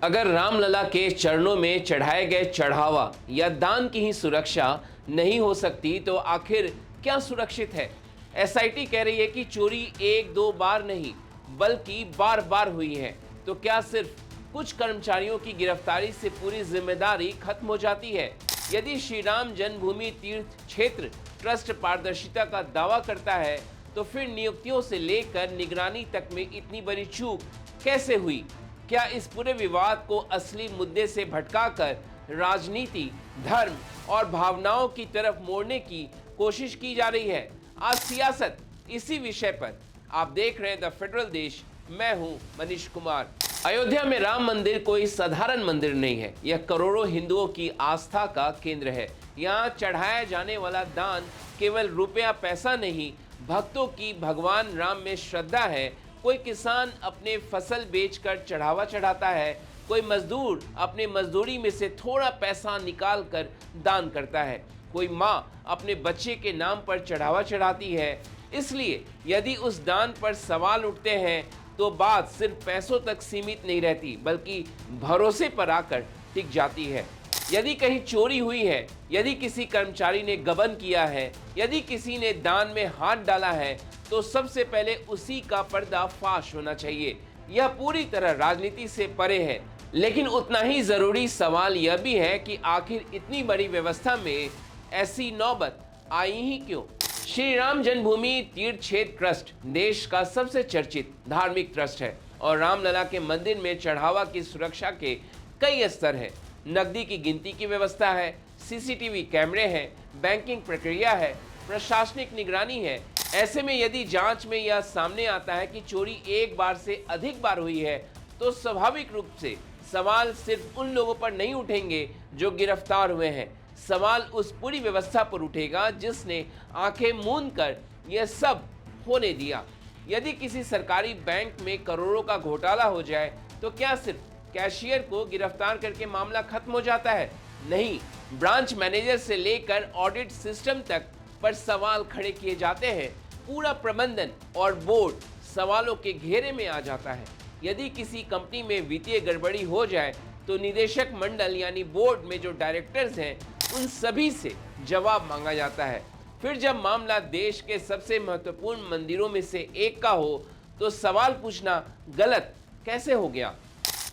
अगर रामलला के चरणों में चढ़ाए गए चढ़ावा या दान की ही सुरक्षा नहीं हो सकती तो आखिर क्या सुरक्षित है? एसआईटी कह रही है कि चोरी एक दो बार नहीं बल्कि बार बार हुई है। तो क्या सिर्फ कुछ कर्मचारियों की गिरफ्तारी से पूरी जिम्मेदारी खत्म हो जाती है? यदि श्री राम जन्मभूमि तीर्थ क्षेत्र ट्रस्ट पारदर्शिता का दावा करता है तो फिर नियुक्तियों से लेकर निगरानी तक में इतनी बड़ी चूक कैसे हुई? क्या इस पूरे विवाद को असली मुद्दे से भटकाकर राजनीति, धर्म और भावनाओं की तरफ मोड़ने की कोशिश की जा रही है? आज सियासत, इसी विषय पर आप देख रहे हैं द फेडरल देश। मैं हूं मनीष कुमार। अयोध्या में राम मंदिर कोई साधारण मंदिर नहीं है। यह करोड़ों हिंदुओं की आस्था का केंद्र है। यहाँ चढ़ाया जाने वाला दान केवल रुपया पैसा नहीं, भक्तों की भगवान राम में श्रद्धा है। कोई किसान अपने फसल बेचकर चढ़ावा चढ़ाता है, कोई मजदूर अपने मजदूरी में से थोड़ा पैसा निकाल कर दान करता है, कोई माँ अपने बच्चे के नाम पर चढ़ावा चढ़ाती है। इसलिए यदि उस दान पर सवाल उठते हैं तो बात सिर्फ पैसों तक सीमित नहीं रहती बल्कि भरोसे पर आकर टिक जाती है। यदि कहीं चोरी हुई है, यदि किसी कर्मचारी ने गबन किया है, यदि किसी ने दान में हाथ डाला है तो सबसे पहले उसी का पर्दाफाश होना चाहिए। यह पूरी तरह राजनीति से परे है। लेकिन उतना ही जरूरी सवाल यह भी है कि आखिर इतनी बड़ी व्यवस्था में ऐसी नौबत आई ही क्यों? श्री राम जन्मभूमि तीर्थ क्षेत्र ट्रस्ट देश का सबसे चर्चित धार्मिक ट्रस्ट है और रामलला के मंदिर में चढ़ावा की सुरक्षा के कई स्तर हैं। नकदी की गिनती की व्यवस्था है, सीसीटीवी कैमरे हैं, बैंकिंग प्रक्रिया है, प्रशासनिक निगरानी है। ऐसे में यदि जांच में यह सामने आता है कि चोरी एक बार से अधिक बार हुई है तो स्वाभाविक रूप से सवाल सिर्फ उन लोगों पर नहीं उठेंगे जो गिरफ्तार हुए हैं। सवाल उस पूरी व्यवस्था पर उठेगा जिसने आंखें मूंद कर यह सब होने दिया। यदि किसी सरकारी बैंक में करोड़ों का घोटाला हो जाए तो क्या सिर्फ कैशियर को गिरफ्तार करके मामला खत्म हो जाता है? नहीं, ब्रांच मैनेजर से लेकर ऑडिट सिस्टम तक पर सवाल खड़े किए जाते हैं। पूरा प्रबंधन और बोर्ड सवालों के घेरे में आ जाता है। यदि किसी कंपनी में वित्तीय गड़बड़ी हो जाए तो निदेशक मंडल यानी बोर्ड में जो डायरेक्टर्स हैं उन सभी से जवाब मांगा जाता है। फिर जब मामला देश के सबसे महत्वपूर्ण मंदिरों में से एक का हो तो सवाल पूछना गलत कैसे हो गया?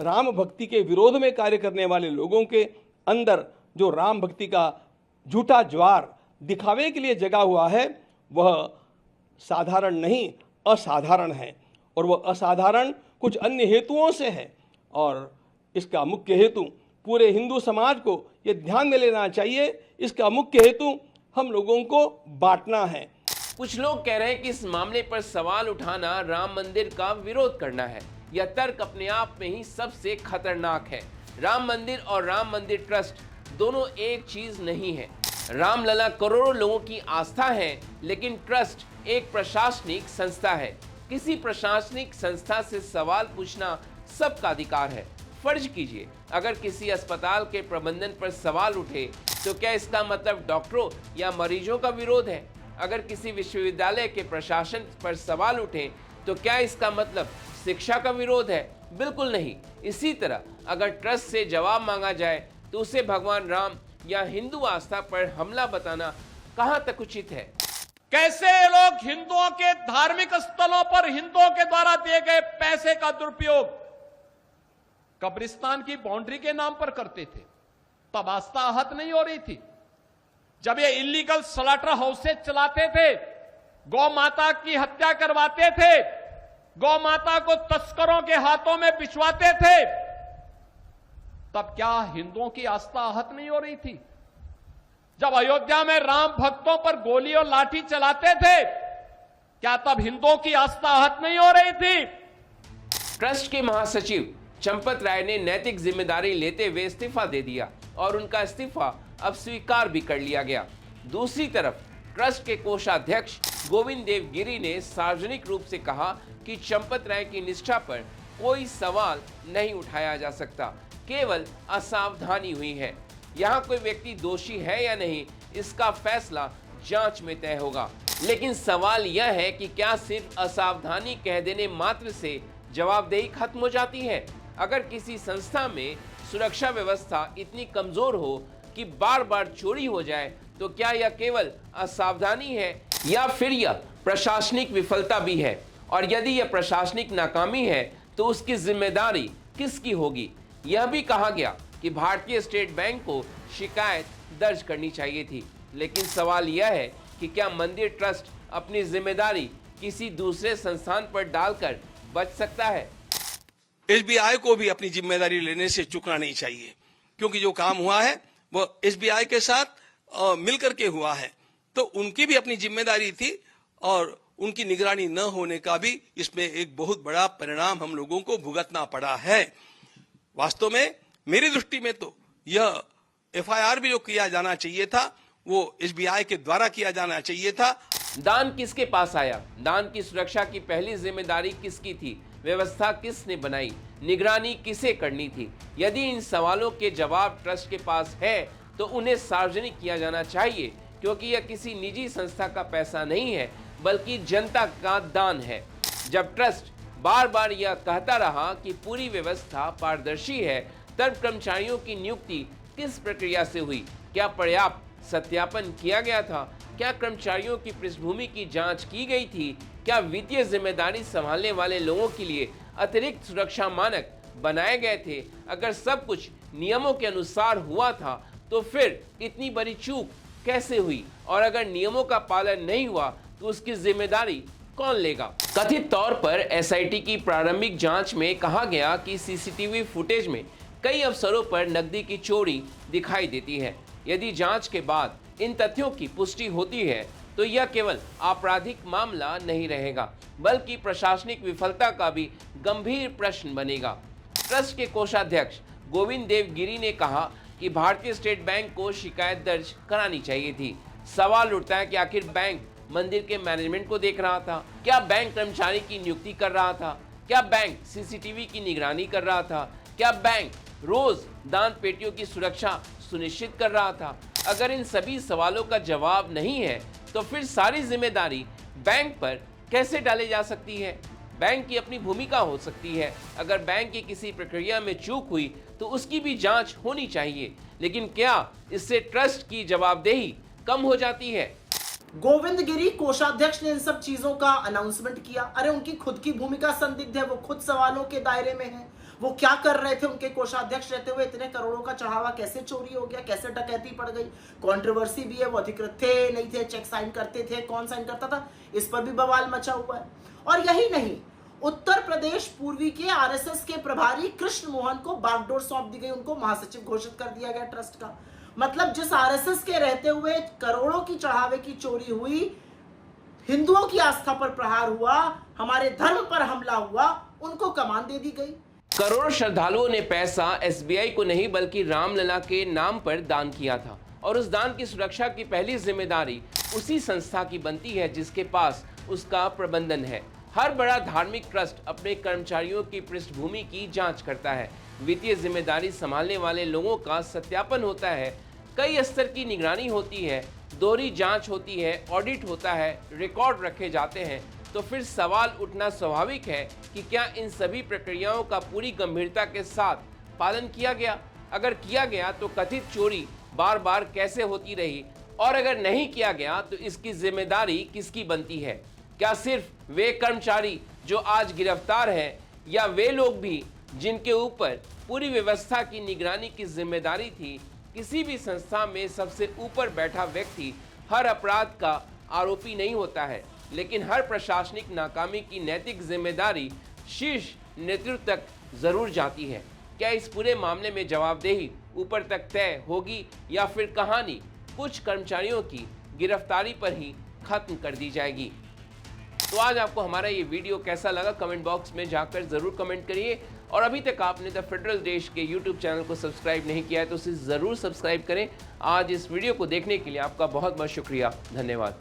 राम भक्ति के विरोध में कार्य करने वाले लोगों के अंदर जो राम भक्ति का झूठा ज्वार दिखावे के लिए जगा हुआ है वह साधारण नहीं, असाधारण है। और वह असाधारण कुछ अन्य हेतुओं से है और इसका मुख्य हेतु पूरे हिंदू समाज को ये ध्यान में लेना चाहिए। इसका मुख्य हेतु हम लोगों को बांटना है। कुछ लोग कह रहे हैं कि इस मामले पर सवाल उठाना राम मंदिर का विरोध करना है। यह तर्क अपने आप में ही सबसे खतरनाक है। राम मंदिर और राम मंदिर ट्रस्ट दोनों एक चीज नहीं है। रामलला करोड़ों लोगों की आस्था है, लेकिन ट्रस्ट एक प्रशासनिक संस्था है। किसी प्रशासनिक संस्था से सवाल पूछना सबका अधिकार है। फर्ज कीजिए अगर किसी अस्पताल के प्रबंधन पर सवाल उठे तो क्या इसका मतलब डॉक्टरों या मरीजों का विरोध है? अगर किसी विश्वविद्यालय के प्रशासन पर सवाल उठे तो क्या इसका मतलब शिक्षा का विरोध है? बिल्कुल नहीं। इसी तरह अगर ट्रस्ट से जवाब मांगा जाए तो उसे भगवान राम या हिंदू आस्था पर हमला बताना कहां तक उचित है? कैसे ये लोग हिंदुओं के धार्मिक स्थलों पर हिंदुओं के द्वारा दिए गए पैसे का दुरुपयोग कब्रिस्तान की बाउंड्री के नाम पर करते थे। तब आस्था आहत नहीं हो रही थी। जब ये इलीगल स्लॉटर हाउसेज चलाते थे, गौ माता की हत्या करवाते थे, गौ माता को तस्करों के हाथों में बिछवाते थे, तब क्या हिंदुओं की आस्था आहत नहीं हो रही थी? जब अयोध्या में राम भक्तों पर गोली और लाठी चलाते थे, क्या तब हिंदुओं की आस्था आहत नहीं हो रही थी? ट्रस्ट के महासचिव चंपत राय ने नैतिक जिम्मेदारी लेते हुए इस्तीफा दे दिया और उनका इस्तीफा अब स्वीकार भी कर लिया गया। दूसरी तरफ ट्रस्ट के कोषाध्यक्ष गोविंद देव गिरी ने सार्वजनिक रूप से कहा कि चंपत राय की निष्ठा पर कोई सवाल नहीं उठाया जा सकता, केवल असावधानी हुई है। यहाँ कोई व्यक्ति दोषी है या नहीं इसका फैसला जांच में तय होगा। लेकिन सवाल यह है कि क्या सिर्फ असावधानी कह देने मात्र से जवाबदेही खत्म हो जाती है? अगर किसी संस्था में सुरक्षा व्यवस्था इतनी कमजोर हो कि बार बार चोरी हो जाए तो क्या यह केवल असावधानी है या फिर यह प्रशासनिक विफलता भी है? और यदि यह प्रशासनिक नाकामी है तो उसकी जिम्मेदारी किसकी होगी? यह भी कहा गया कि भारतीय स्टेट बैंक को शिकायत दर्ज करनी चाहिए थी, लेकिन सवाल यह है कि क्या मंदिर ट्रस्ट अपनी जिम्मेदारी किसी दूसरे संस्थान पर डालकर बच सकता है? एसबीआई को भी अपनी जिम्मेदारी लेने से चूकना नहीं चाहिए, क्योंकि जो काम हुआ है वो एसबीआई के साथ मिलकर के हुआ है, तो उनकी भी अपनी जिम्मेदारी थी और उनकी निगरानी न होने का भी इसमें एक बहुत बड़ा परिणाम हम लोगों को भुगतना पड़ा है। वास्तव में मेरी दृष्टि में तो यह एफआईआर भी जो किया जाना चाहिए था वो एसबीआई के द्वारा किया जाना चाहिए था। दान किसके पास आया? दान की सुरक्षा की पहली जिम्मेदारी किसकी थी? व्यवस्था किसने बनाई? निगरानी किसे करनी थी? यदि इन सवालों के जवाब ट्रस्ट के पास है तो उन्हें सार्वजनिक किया जाना चाहिए, क्योंकि यह किसी निजी संस्था का पैसा नहीं है बल्कि जनता का दान है। जब ट्रस्ट बार बार यह कहता रहा कि पूरी व्यवस्था पारदर्शी है, तब कर्मचारियों की नियुक्ति किस प्रक्रिया से हुई? क्या पर्याप्त सत्यापन किया गया था? क्या कर्मचारियों की पृष्ठभूमि की जांच की गई थी? क्या वित्तीय जिम्मेदारी संभालने वाले लोगों के लिए अतिरिक्त सुरक्षा मानक बनाए गए थे? अगर सब कुछ नियमों के अनुसार हुआ था तो फिर इतनी बड़ी चूक कैसे हुई? और अगर नियमों का पालन नहीं हुआ तो उसकी जिम्मेदारी कौन लेगा? कथित तौर पर एसआईटी की प्रारंभिक जांच में कहा गया कि सीसीटीवी फुटेज में कई अवसरों पर नकदी की चोरी दिखाई देती है। यदि जांच के बाद इन तथ्यों की पुष्टि होती है तो यह केवल आपराधिक मामला नहीं रहेगा, बल्कि प्रशासनिक विफलता का भी गंभीर प्रश्न बनेगा। ट्रस्ट के कोषाध्यक्ष गोविंद देव गिरी ने कहा कि भारतीय स्टेट बैंक को शिकायत दर्ज करानी चाहिए थी। सवाल उठता है कि आखिर बैंक मंदिर के मैनेजमेंट को देख रहा था? क्या बैंक कर्मचारी की नियुक्ति कर रहा था? क्या बैंक सीसीटीवी की निगरानी कर रहा था? क्या बैंक रोज दान पेटियों की सुरक्षा सुनिश्चित कर रहा था? अगर इन सभी सवालों का जवाब नहीं है तो फिर सारी जिम्मेदारी बैंक पर कैसे डाली जा सकती है? बैंक की अपनी भूमिका हो सकती है। अगर बैंक की किसी प्रक्रिया में चूक हुई तो उसकी भी जांच होनी चाहिए, लेकिन क्या इससे ट्रस्ट की जवाबदेही कम हो जाती है? गोविंद गिरी कोषाध्यक्ष ने इन सब चीजों का अनाउंसमेंट किया। अरे उनकी खुद की भूमिका संदिग्ध है, वो खुद सवालों के दायरे में है। वो क्या कर रहे थे? उनके कोषाध्यक्ष रहते हुए इतने करोड़ों का चढ़ावा कैसे चोरी हो गया? कैसे डकैती पड़ गई? कंट्रोवर्सी भी है, वो अधिकृत थे नहीं थे, चेक साइन करते थे, कौन साइन करता था, इस पर भी बवाल मचा हुआ है। और यही नहीं, उत्तर प्रदेश पूर्वी के आरएसएस के प्रभारी कृष्ण मोहन को बागडोर सौंप दी गई, उनको महासचिव घोषित कर दिया गया ट्रस्ट का। मतलब जिस आरएसएस के रहते हुए करोड़ों की चढ़ावे की चोरी हुई, हिंदुओं की आस्था पर प्रहार हुआ, हमारे धर्म पर हमला हुआ, उनको कमान दे दी गई। करोड़ों श्रद्धालुओं ने पैसा एसबीआई को नहीं बल्कि रामलला के नाम पर दान किया था, और उस दान की सुरक्षा की पहली जिम्मेदारी उसी संस्था की बनती है जिसके पास उसका प्रबंधन है। हर बड़ा धार्मिक ट्रस्ट अपने कर्मचारियों की पृष्ठभूमि की जांच करता है, वित्तीय जिम्मेदारी संभालने वाले लोगों का सत्यापन होता है, कई स्तर की निगरानी होती है, दोहरी जांच होती है, ऑडिट होता है, रिकॉर्ड रखे जाते हैं। तो फिर सवाल उठना स्वाभाविक है कि क्या इन सभी प्रक्रियाओं का पूरी गंभीरता के साथ पालन किया गया? अगर किया गया तो कथित चोरी बार बार कैसे होती रही? और अगर नहीं किया गया तो इसकी जिम्मेदारी किसकी बनती है? क्या सिर्फ वे कर्मचारी जो आज गिरफ्तार हैं, या वे लोग भी जिनके ऊपर पूरी व्यवस्था की निगरानी की जिम्मेदारी थी? किसी भी संस्था में सबसे ऊपर बैठा व्यक्ति हर अपराध का आरोपी नहीं होता है, लेकिन हर प्रशासनिक नाकामी की नैतिक जिम्मेदारी शीर्ष नेतृत्व तक जरूर जाती है। क्या इस पूरे मामले में जवाबदेही ऊपर तक तय होगी या फिर कहानी कुछ कर्मचारियों की गिरफ्तारी पर ही खत्म कर दी जाएगी? तो आज आपको हमारा ये वीडियो कैसा लगा कमेंट बॉक्स में जाकर जरूर कमेंट करिए, और अभी तक आपने द फेडरल देश के यूट्यूब चैनल को सब्सक्राइब नहीं किया है तो उसे ज़रूर सब्सक्राइब करें। आज इस वीडियो को देखने के लिए आपका बहुत बहुत शुक्रिया, धन्यवाद।